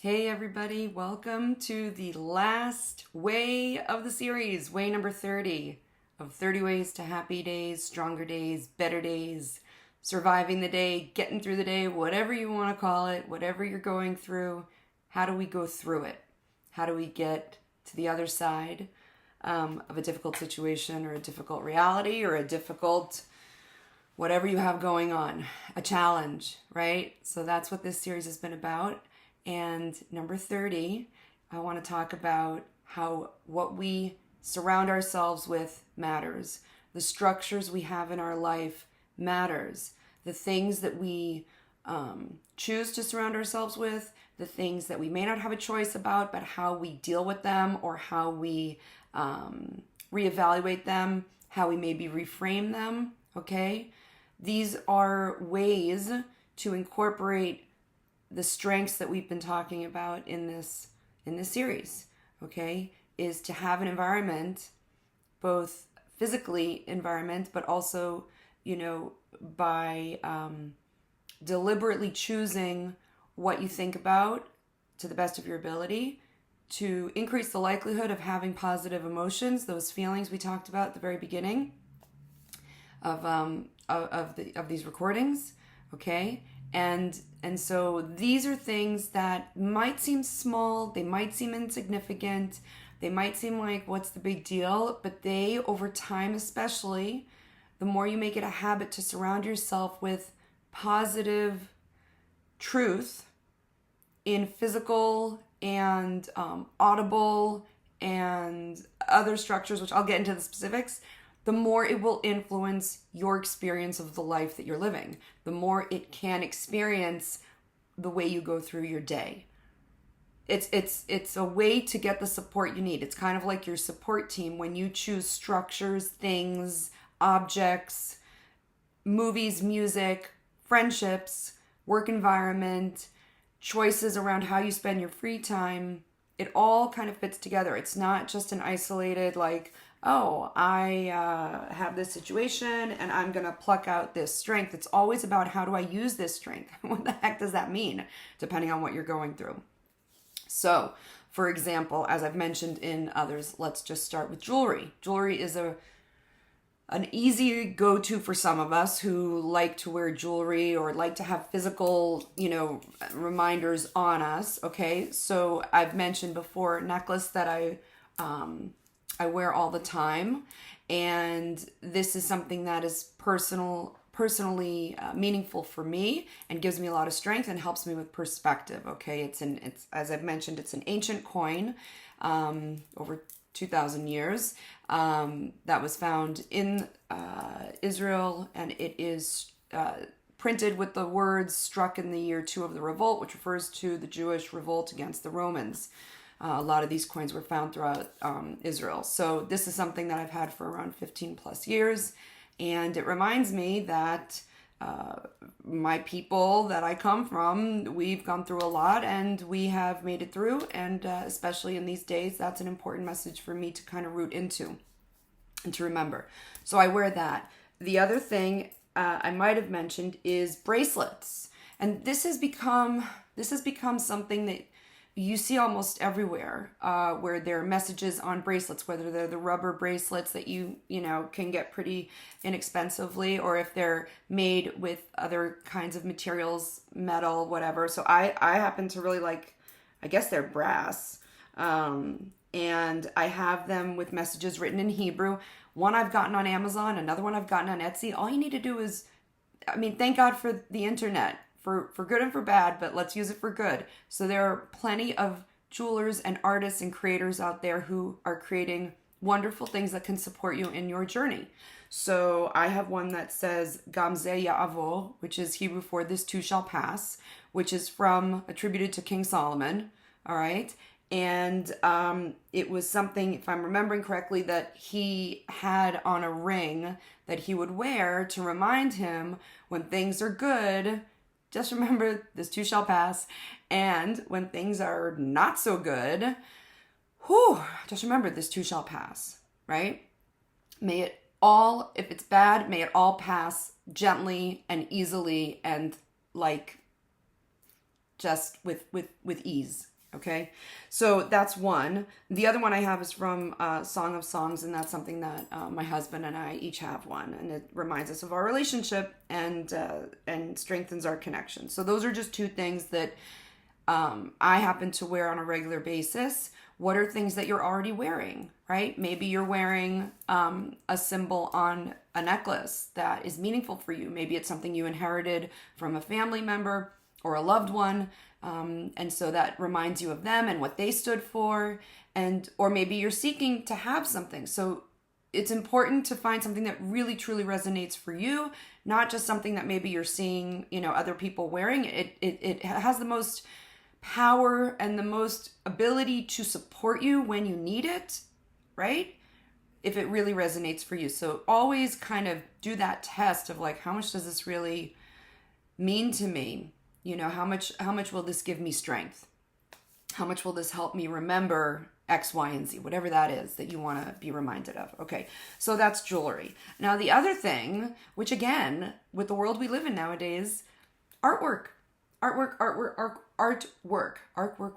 Hey everybody, welcome to the last way of the series, way number 30 of 30 ways to happy days, stronger days, better days, surviving the day, getting through the day, whatever you want to call it, whatever you're going through. How do we go through it? How do we get to the other side of a difficult situation or a difficult reality or a difficult whatever you have going on, a challenge, right? So that's what this series has been about. And number 30, I want to talk about how what we surround ourselves with matters. The structures we have in our life matters. The things that we choose to surround ourselves with, the things that we may not have a choice about, but how we deal with them or how we reevaluate them, how we maybe reframe them, okay? These are ways to incorporate the strengths that we've been talking about in this series, okay, is to have an environment, both physically environment, but also, by deliberately choosing what you think about to the best of your ability to increase the likelihood of having positive emotions, those feelings we talked about at the very beginning of these recordings, okay? And so these are things that might seem small, they might seem insignificant, they might seem like, what's the big deal? But they, over time especially, the more you make it a habit to surround yourself with positive truth in physical and audible and other structures, which I'll get into the specifics, the more it will influence your experience of the life that you're living. The more it can experience the way you go through your day. It's a way to get the support you need. It's kind of like your support team when you choose structures, things, objects, movies, music, friendships, work environment, choices around how you spend your free time. It all kind of fits together. It's not just an isolated I have this situation and I'm going to pluck out this strength. It's always about how do I use this strength? What the heck does that mean? Depending on what you're going through. So, for example, as I've mentioned in others, let's just start with jewelry. Jewelry is an easy go-to for some of us who like to wear jewelry or like to have physical, reminders on us, okay? So I've mentioned before, necklace that I wear all the time, and this is something that is personally meaningful for me and gives me a lot of strength and helps me with perspective. Okay, it's as I've mentioned, it's an ancient coin, over 2,000 years, that was found in Israel, and it is printed with the words "struck in the year 2 of the revolt," which refers to the Jewish revolt against the Romans. A lot of these coins were found throughout Israel. So this is something that I've had for around 15 plus years. And it reminds me that my people that I come from, we've gone through a lot and we have made it through. And especially in these days, that's an important message for me to kind of root into and to remember. So I wear that. The other thing I might have mentioned is bracelets. And this has become something that you see almost everywhere, where there are messages on bracelets, whether they're the rubber bracelets that you can get pretty inexpensively, or if they're made with other kinds of materials, metal, whatever. So I happen to really like, I guess they're brass, and I have them with messages written in Hebrew. One I've gotten on Amazon, another one I've gotten on Etsy. All you need to do is, thank God for the internet. For good and for bad, but let's use it for good. So there are plenty of jewelers and artists and creators out there who are creating wonderful things that can support you in your journey. So I have one that says Gam Ze Ya'avor, which is Hebrew for "this too shall pass," which is attributed to King Solomon. All right. And it was something, if I'm remembering correctly, that he had on a ring that he would wear to remind him when things are good, just remember, this too shall pass. And when things are not so good, just remember, this too shall pass, right? May it all, if it's bad, may it all pass gently and easily and just with ease, Okay, so that's one. The other one I have is from Song of Songs, and that's something that my husband and I each have one, and it reminds us of our relationship and strengthens our connection. So those are just two things that I happen to wear on a regular basis. What are things that you're already wearing, right? Maybe you're wearing a symbol on a necklace that is meaningful for you. Maybe it's something you inherited from a family member or a loved one. And so that reminds you of them and what they stood for. Or maybe you're seeking to have something. So it's important to find something that really truly resonates for you, not just something that maybe you're seeing, other people wearing. It has the most power and the most ability to support you when you need it, right? If it really resonates for you. So always kind of do that test of like, how much does this really mean to me? How much will this give me strength? How much will this help me remember X, Y, and Z, whatever that is that you want to be reminded of. Okay, so that's jewelry. Now the other thing, which again, with the world we live in nowadays, artwork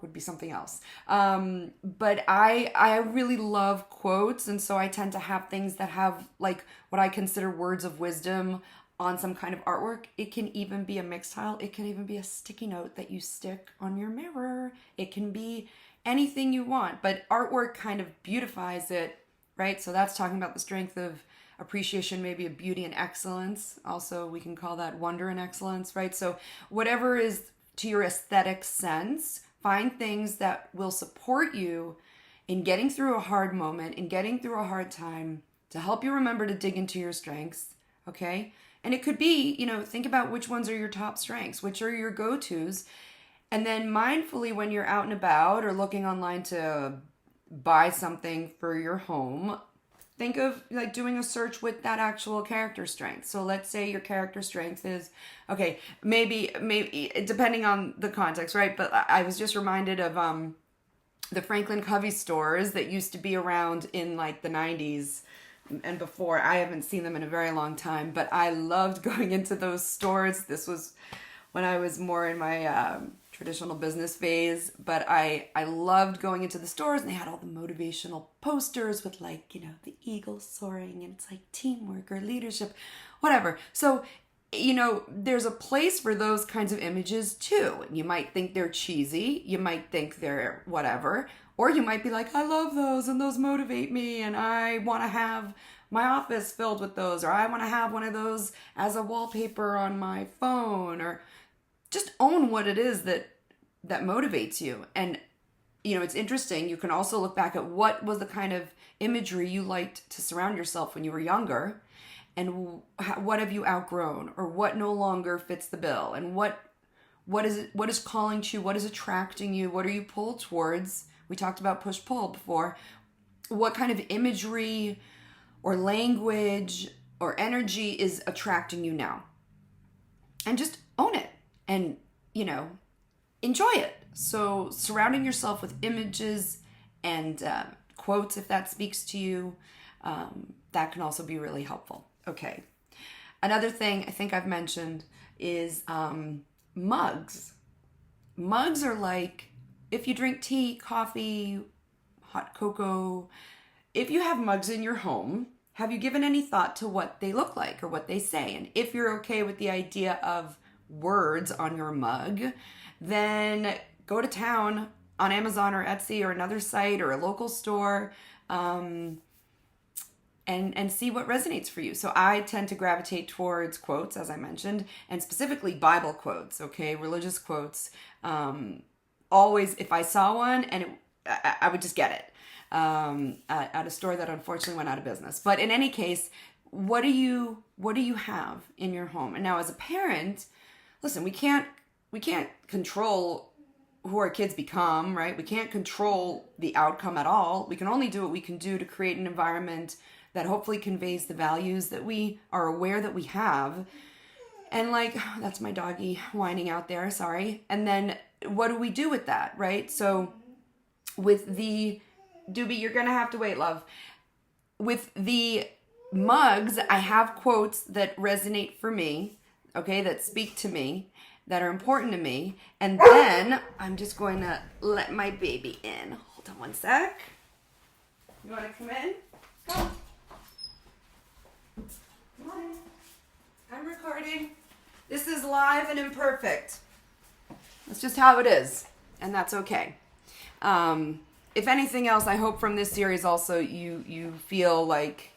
would be something else. But I really love quotes, and so I tend to have things that have like what I consider words of wisdom on some kind of artwork. It can even be a mixed tile. It can even be a sticky note that you stick on your mirror. It can be anything you want, but artwork kind of beautifies it, right? So that's talking about the strength of appreciation, maybe of beauty and excellence. Also, we can call that wonder and excellence, right? So whatever is to your aesthetic sense, find things that will support you in getting through a hard moment, in getting through a hard time, to help you remember to dig into your strengths, okay? And it could be, think about which ones are your top strengths, which are your go-tos. And then mindfully, when you're out and about or looking online to buy something for your home, think of like doing a search with that actual character strength. So let's say your character strength is, okay, maybe depending on the context, right? But I was just reminded of the Franklin Covey stores that used to be around in like the 90s and before. I haven't seen them in a very long time, but I loved going into those stores. This was when I was more in my traditional business phase, but I loved going into the stores, and they had all the motivational posters with like, the eagle soaring, and it's like teamwork or leadership, whatever. So, there's a place for those kinds of images too. You might think they're cheesy, you might think they're whatever, or you might be like, I love those and those motivate me and I want to have my office filled with those, or I want to have one of those as a wallpaper on my phone, or just own what it is that motivates you. And, it's interesting. You can also look back at what was the kind of imagery you liked to surround yourself when you were younger, and what have you outgrown, or what no longer fits the bill, and what is calling to you, what is attracting you, what are you pulled towards. We talked about push-pull before. What kind of imagery or language or energy is attracting you now? And just own it and, enjoy it. So surrounding yourself with images and quotes, if that speaks to you, that can also be really helpful. Okay. Another thing I think I've mentioned is mugs. Mugs are like, if you drink tea, coffee, hot cocoa, if you have mugs in your home, have you given any thought to what they look like or what they say? And if you're okay with the idea of words on your mug, then go to town on Amazon or Etsy or another site or a local store, and see what resonates for you. So I tend to gravitate towards quotes, as I mentioned, and specifically Bible quotes, okay, religious quotes. Always, if I saw one, and I would just get it at a store that unfortunately went out of business. But in any case, what do you have in your home? And now, as a parent, listen, we can't control who our kids become, right? We can't control the outcome at all. We can only do what we can do to create an environment that hopefully conveys the values that we are aware that we have. And that's my doggy whining out there, sorry. And then what do we do with that, right? So with the, Doobie, you're gonna have to wait, love. With the mugs, I have quotes that resonate for me, okay, that speak to me. that are important to me. And then I'm just going to let my baby in. Hold on one sec. You want to come in? Come. Come on. I'm recording. This is live and imperfect. That's just how it is. And that's okay. If anything else, I hope from this series also you feel like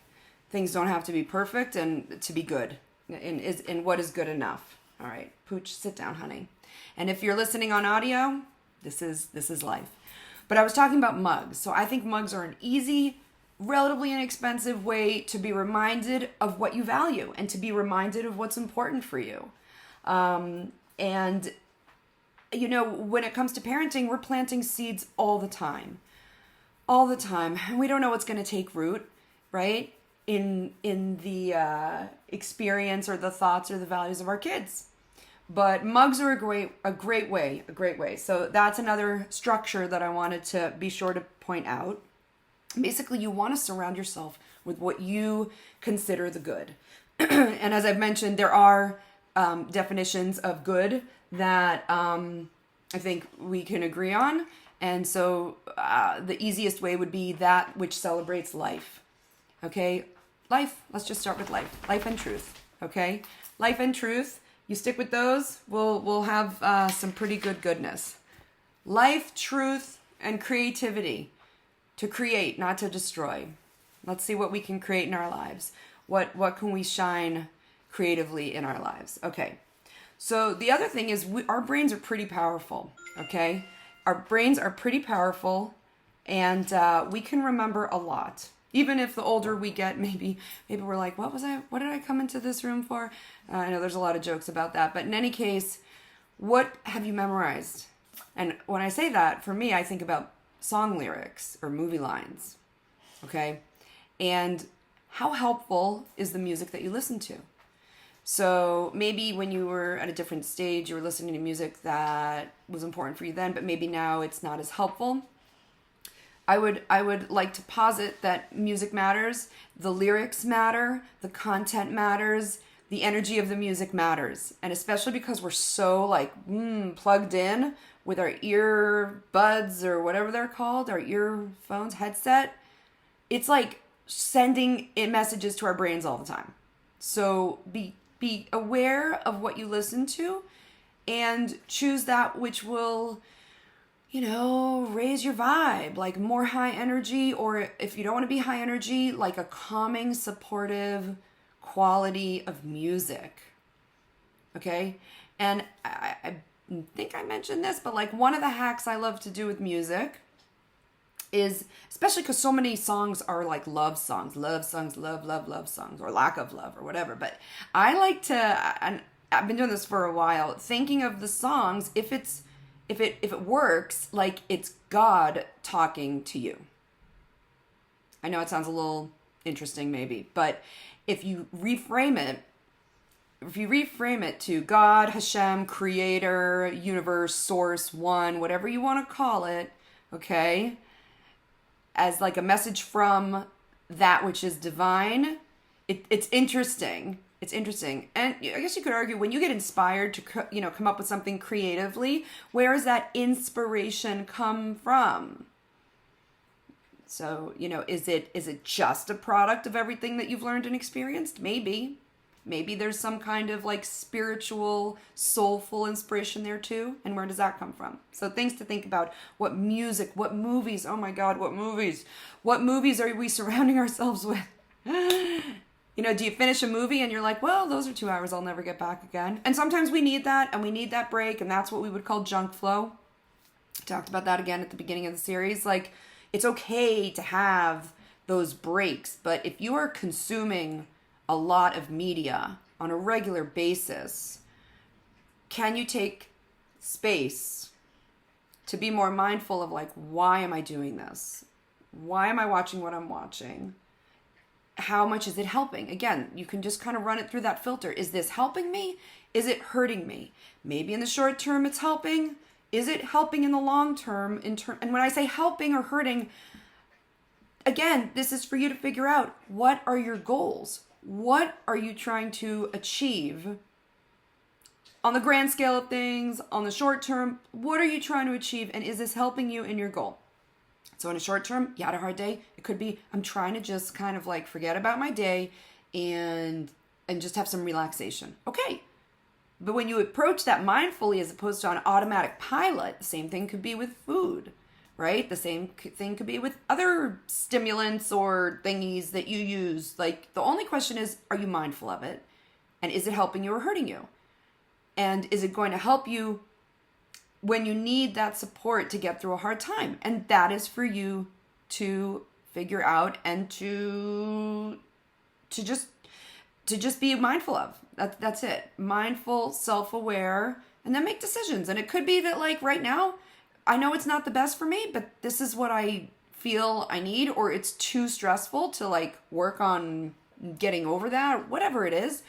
things don't have to be perfect and to be good. And what is good enough. All right, Pooch, sit down, honey. And if you're listening on audio, this is life. But I was talking about mugs. So I think mugs are an easy, relatively inexpensive way to be reminded of what you value and to be reminded of what's important for you. And, you know, when it comes to parenting, we're planting seeds all the time. All the time. And we don't know what's going to take root, right? In the experience or the thoughts or the values of our kids. But mugs are a great way. So that's another structure that I wanted to be sure to point out. Basically, you want to surround yourself with what you consider the good. And as I've mentioned, there are definitions of good that I think we can agree on. And so the easiest way would be that which celebrates life. Okay? Life. Let's just start with life. Life and truth. Okay? Life and truth. You stick with those, we'll have some pretty good goodness. Life, truth, and creativity. To create, not to destroy. Let's see what we can create in our lives. What can we shine creatively in our lives? Okay. So the other thing is our brains are pretty powerful. Okay? Our brains are pretty powerful, and we can remember a lot. Even if the older we get, maybe we're like, what did I come into this room for? I know there's a lot of jokes about that. But in any case, what have you memorized? And when I say that, for me, I think about song lyrics or movie lines. Okay? And how helpful is the music that you listen to? So maybe when you were at a different stage, you were listening to music that was important for you then, but maybe now it's not as helpful. I would like to posit that music matters, the lyrics matter, the content matters, the energy of the music matters. And especially because we're so plugged in with our earbuds or whatever they're called, our earphones, headset, it's like sending in messages to our brains all the time. So be aware of what you listen to and choose that which will, raise your vibe, like more high energy, or if you don't want to be high energy, like a calming, supportive quality of music. Okay? And I think I mentioned this, but like one of the hacks I love to do with music is, especially because so many songs are like love songs, love songs, love songs, or lack of love or whatever. But I like to, and I've been doing this for a while, thinking of the songs, if it works, like it's God talking to you. I know it sounds a little interesting maybe, but if you reframe it to God, Hashem, Creator, Universe, Source, One, whatever you want to call it, okay, as like a message from that which is divine, it's interesting. It's interesting. And I guess you could argue when you get inspired to, come up with something creatively, where does that inspiration come from? So, is it just a product of everything that you've learned and experienced? Maybe. Maybe there's some kind of like spiritual, soulful inspiration there too. And where does that come from? So things to think about. What music, what movies, oh my God, what movies? What movies are we surrounding ourselves with? Do you finish a movie and you're like, well, those are 2 hours I'll never get back again. And sometimes we need that, and we need that break, and that's what we would call junk flow. I talked about that again at the beginning of the series. Like, it's okay to have those breaks, but if you are consuming a lot of media on a regular basis, can you take space to be more mindful of like, why am I doing this? Why am I watching what I'm watching? How much is it helping? Again, you can just kind of run it through that filter. Is this helping me? Is it hurting me? Maybe in the short term it's helping. Is it helping in the long term? And when I say helping or hurting, again, this is for you to figure out, what are your goals? What are you trying to achieve on the grand scale of things, on the short term, what are you trying to achieve? And is this helping you in your goal? So in a short term, you had a hard day. It could be, I'm trying to just kind of like forget about my day and just have some relaxation. Okay. But when you approach that mindfully as opposed to on automatic pilot, the same thing could be with food, right? The same thing could be with other stimulants or thingies that you use. Like the only question is, are you mindful of it? And is it helping you or hurting you? And is it going to help you when you need that support to get through a hard time? And that is for you to figure out and to just be mindful of. That's it. Mindful, self-aware, and then make decisions. And it could be that like right now, I know it's not the best for me, but this is what I feel I need, or it's too stressful to like work on getting over that, whatever it is.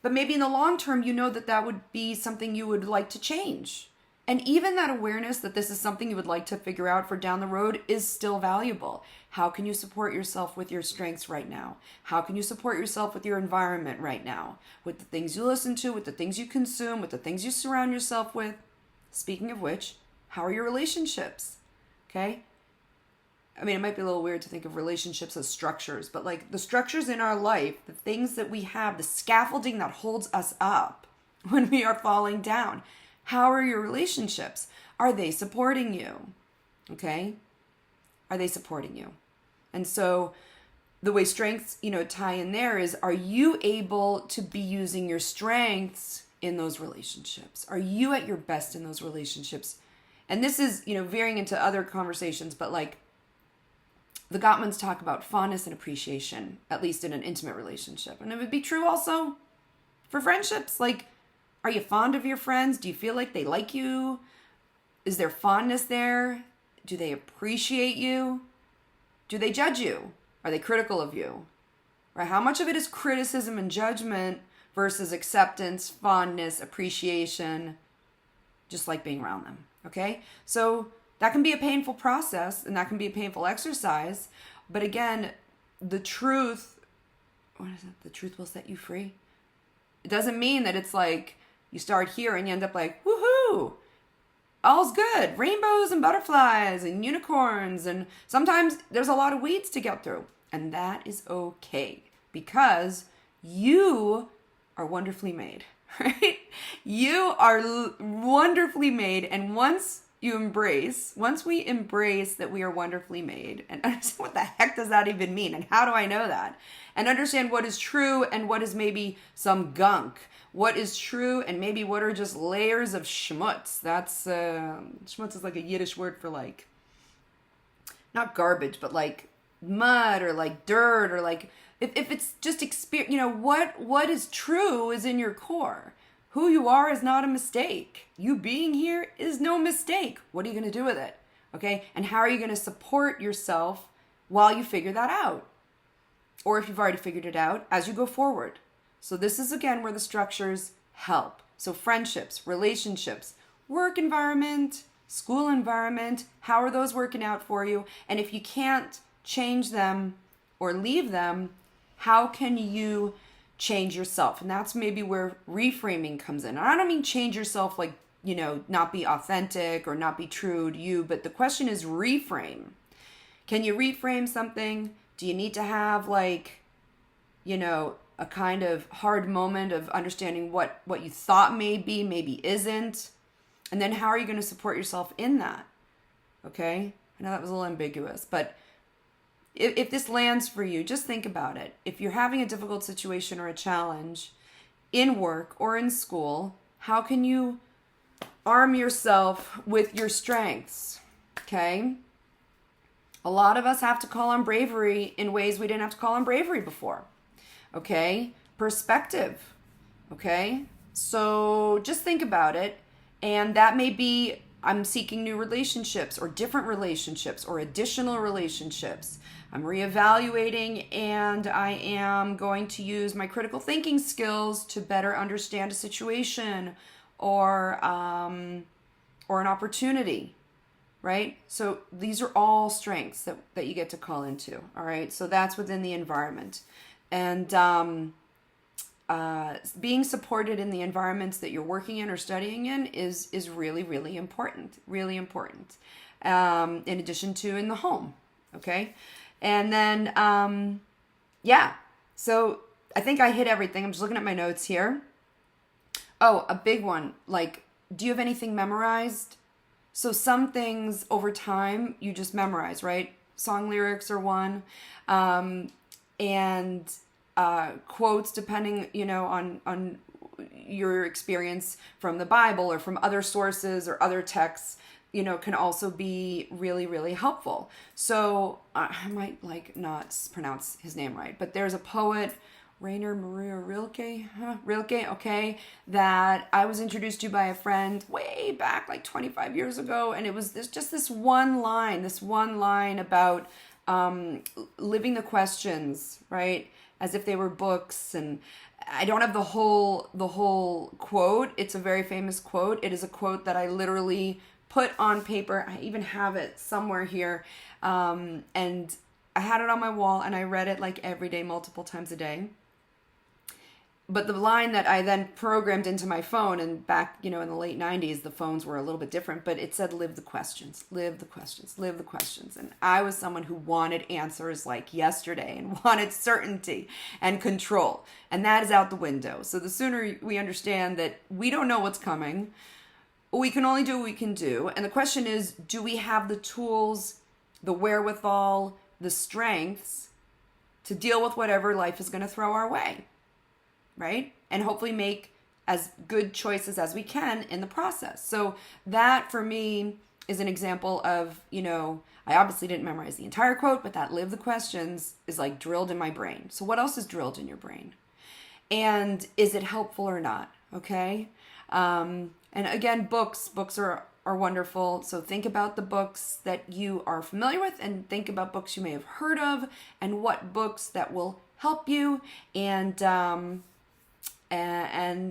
But maybe in the long term, you know that would be something you would like to change. And even that awareness that this is something you would like to figure out for down the road is still valuable. How can you support yourself with your strengths right now? How can you support yourself with your environment right now? With the things you listen to, with the things you consume, with the things you surround yourself with? Speaking of which, how are your relationships? Okay? I mean, it might be a little weird to think of relationships as structures, but like the structures in our life, the things that we have, the scaffolding that holds us up when we are falling down. How are your relationships? Are they supporting you? Okay? Are they supporting you? And so the way strengths, tie in there is, are you able to be using your strengths in those relationships? Are you at your best in those relationships? And this is, veering into other conversations, but like the Gottmans talk about fondness and appreciation, at least in an intimate relationship. And it would be true also for friendships. Like, are you fond of your friends? Do you feel like they like you? Is there fondness there? Do they appreciate you? Do they judge you? Are they critical of you? Right? How much of it is criticism and judgment versus acceptance, fondness, appreciation, just like being around them? Okay? So that can be a painful process and that can be a painful exercise. But again, the truth, what is it? The truth will set you free. It doesn't mean that it's like, you start here and you end up like, woohoo, all's good. Rainbows and butterflies and unicorns. And sometimes there's a lot of weeds to get through. And that is okay because you are wonderfully made, right? You are wonderfully made. And once we embrace that we are wonderfully made and understand what the heck does that even mean? And how do I know that? And understand what is true and what is maybe some gunk. What is true and maybe what are just layers of schmutz. That's, schmutz is like a Yiddish word for like, not garbage, but like mud or like dirt or like, if it's just experience, what is true is in your core. Who you are is not a mistake. You being here is no mistake. What are you going to do with it? Okay. And how are you going to support yourself while you figure that out? Or if you've already figured it out, as you go forward. So this is again where the structures help. So friendships, relationships, work environment, school environment, how are those working out for you? And if you can't change them or leave them, how can you change yourself? And that's maybe where reframing comes in. And I don't mean change yourself like, not be authentic or not be true to you, but the question is reframe. Can you reframe something? Do you need to have like, a kind of hard moment of understanding what you thought maybe isn't? And then how are you going to support yourself in that? Okay? I know that was a little ambiguous, but if this lands for you, just think about it. If you're having a difficult situation or a challenge in work or in school, how can you arm yourself with your strengths? Okay? A lot of us have to call on bravery in ways we didn't have to call on bravery before. Okay? Perspective. Okay? So just think about it. And that may be, I'm seeking new relationships or different relationships or additional relationships. I'm reevaluating and I am going to use my critical thinking skills to better understand a situation or an opportunity, right? So these are all strengths that you get to call into, all right? So that's within the environment. And being supported in the environments that you're working in or studying in is really, really important. Really important. In addition to in the home. Okay. And then, yeah. So I think I hit everything. I'm just looking at my notes here. Oh, a big one. Like, do you have anything memorized? So some things over time you just memorize, right? Song lyrics are one. And quotes, depending, on your experience from the Bible or from other sources or other texts, can also be really, really helpful. So I might not pronounce his name right, but there's a poet, Rainer Maria Rilke, okay, that I was introduced to by a friend way back 25 years ago, and it was this one line about living the questions, right, as if they were books. And I don't have the whole quote. It's a very famous quote. It is a quote that I literally put on paper. I even have it somewhere here, and I had it on my wall, and I read it every day, multiple times a day. But the line that I then programmed into my phone, and back, in the late 90s, the phones were a little bit different, but it said, live the questions, live the questions, live the questions. And I was someone who wanted answers like yesterday and wanted certainty and control. And that is out the window. So the sooner we understand that we don't know what's coming, we can only do what we can do. And the question is, do we have the tools, the wherewithal, the strengths to deal with whatever life is going to throw our way? Right? And hopefully make as good choices as we can in the process. So that for me is an example of, I obviously didn't memorize the entire quote, but that live the questions is drilled in my brain. So what else is drilled in your brain? And is it helpful or not? Okay. And again, books are wonderful. So think about the books that you are familiar with, and think about books you may have heard of, and what books that will help you. And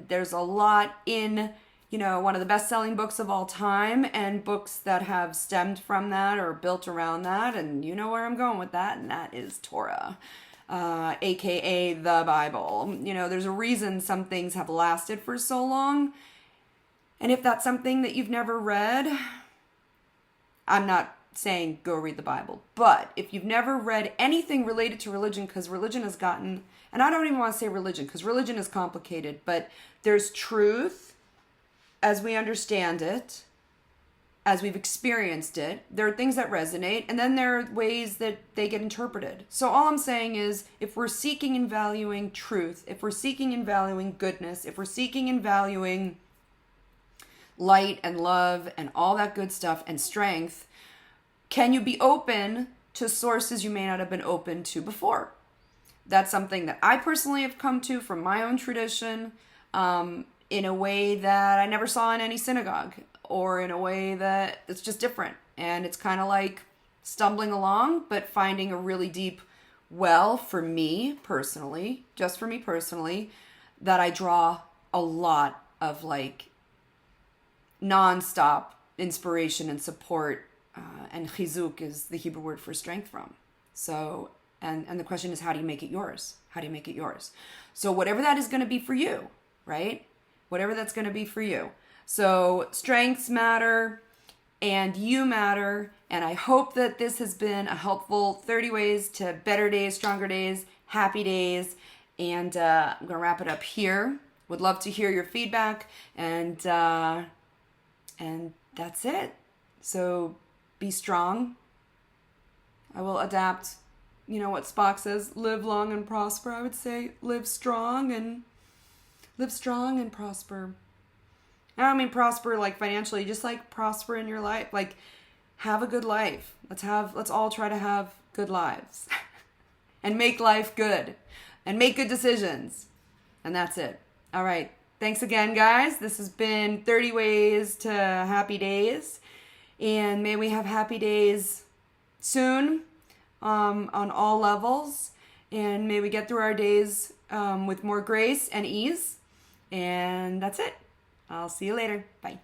there's a lot in, one of the best-selling books of all time, and books that have stemmed from that or built around that. And you know where I'm going with that, and that is Torah, aka the Bible. There's a reason some things have lasted for so long. And if that's something that you've never read, I'm not saying go read the Bible. But if you've never read anything related to religion, because religion has gotten, and I don't even want to say religion, because religion is complicated, but there's truth as we understand it, as we've experienced it. There are things that resonate, and then there are ways that they get interpreted. So all I'm saying is, if we're seeking and valuing truth, if we're seeking and valuing goodness, if we're seeking and valuing light and love and all that good stuff and strength, can you be open to sources you may not have been open to before? That's something that I personally have come to from my own tradition, in a way that I never saw in any synagogue, or in a way that it's just different. And it's kind of like stumbling along, but finding a really deep well for me personally, just for me personally, that I draw a lot of nonstop inspiration and support, and chizuk is the Hebrew word for strength from. So, and the question is, how do you make it yours? How do you make it yours? So whatever that is going to be for you, right? Whatever that's going to be for you. So strengths matter, and you matter. And I hope that this has been a helpful 30 ways to better days, stronger days, happy days. And I'm going to wrap it up here. Would love to hear your feedback. And that's it. So be strong. I will adapt, what Spock says, live long and prosper. I would say live strong and prosper. I don't mean prosper financially, just prosper in your life. Have a good life. Let's all try to have good lives and make life good and make good decisions. And that's it. All right. Thanks again, guys. This has been 30 Ways to Happy Days. And may we have happy days soon, on all levels. And may we get through our days with more grace and ease. And that's it. I'll see you later. Bye.